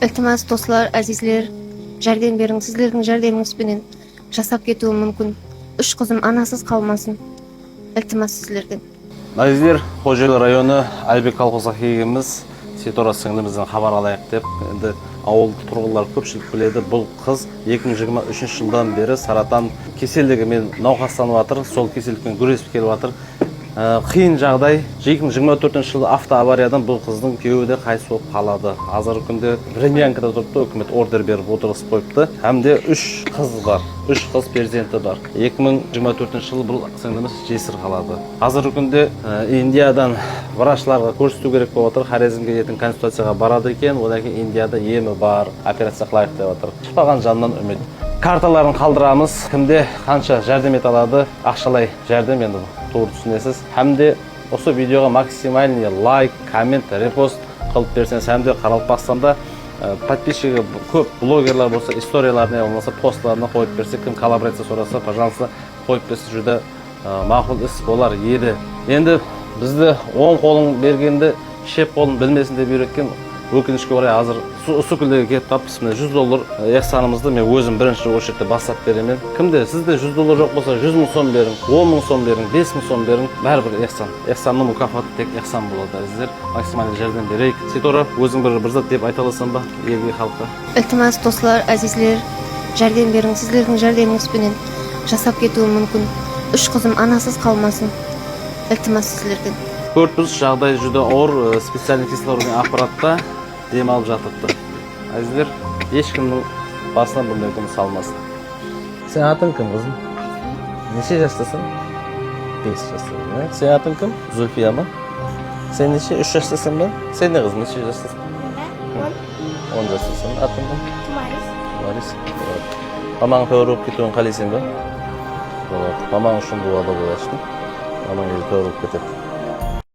Iltimos dostlar, azizlar, jardam bering. Sizlarning jardamınız bilan жасап кетуім мүмкін. Үш қызым анасыз қалмасын. Iltimos sizlardan. Azizlar, Xo'jayli rayoni Aybek колхозға келгенбіз. Сетора сіңлімізден хабар алайық деп. Енді ауыл тұрғындар көпшілік біледі. Бұл қыз 2023 жылдан бері саратан кеселдігімен науқастанып жатыр. Сол кеселдікпен күресіп келіп жатыр. Қиын жағдай. 2024 жылы автоавариядан бұл қыздың күйеуі де қайтыс болып қалады. Азыр күнде Времянкада тұрыпты, үкімет ордер беріп отырғызып қойыпты. Әмде 3 қыз бар. 3 қыз перзенті бар. 2024 жылы бұл сіңліміз жесір қалады. Азыр күнде Индиядан врачтарға көрсету керек болып отыр. Хорезмге ертең консультацияға барады екен. Одан кейін Индияда емі бар, операция қылайық деп отыр. Шықпаған жаннан үміт. Карталарын қалдырамыз. Кімде қанша жәрдем ете алады? Ақшалай жәрдем енді to'g'ri tushunasiz. Hamda o'sha videoga maksimalniy like, komment, repost qilib bersangiz hamda qaralib baqsanda подписчигі көп блогерлар болса, историяларына болмаса постларына қойып берсе, кім коллаборация сұраса, пожалуйста, қойып берсе жүдә мақұл іс болар еді. Енді бізді оң қолың бергенде шеп қолың білмесін деп үйреткен өкінішке орай азыр Сукілдегі келіп таппыз. $100 яқсанымызды мен өзім бірінші очередте бастап беремін. Кімде сізде $100 жоқ болса 100 мың сом берің, 10 мың сом берің, 5 мың сом берің, бәрібір яқсан. Яқсанның мукафаты тек яқсан болады. Әзіздер максималды жәрдем берейік. Сетора, өзің бір зат деп айта аласың ба елге, халыққа? Iltimos dostlar, azizlar, jardam bering. Sizlarning jardamınız bilan жасап кетуім мүмкін. 3 қызым анасыз қалмасын. Iltimos sizlardan. Көрдіңіз, жағдай жүдә ауыр, специальный кислородный аппаратта дем алып жатыпты. Әзіздер, ешкімнің басына бұндай күн салмасын. Сен атың кім, қызым? Неше жастасың? 5 жастасың. Сен атың кім? Зульфия ма? Сен неше? 3 жастасың ба? Сен не қызым, неше жастасың? 10 жастасың. Атың кім? Марис. Мамаң тәуір кетуін қалайсың ба? Мамаң үшін дуада болашын. Мамаң ел тәуір кетеді.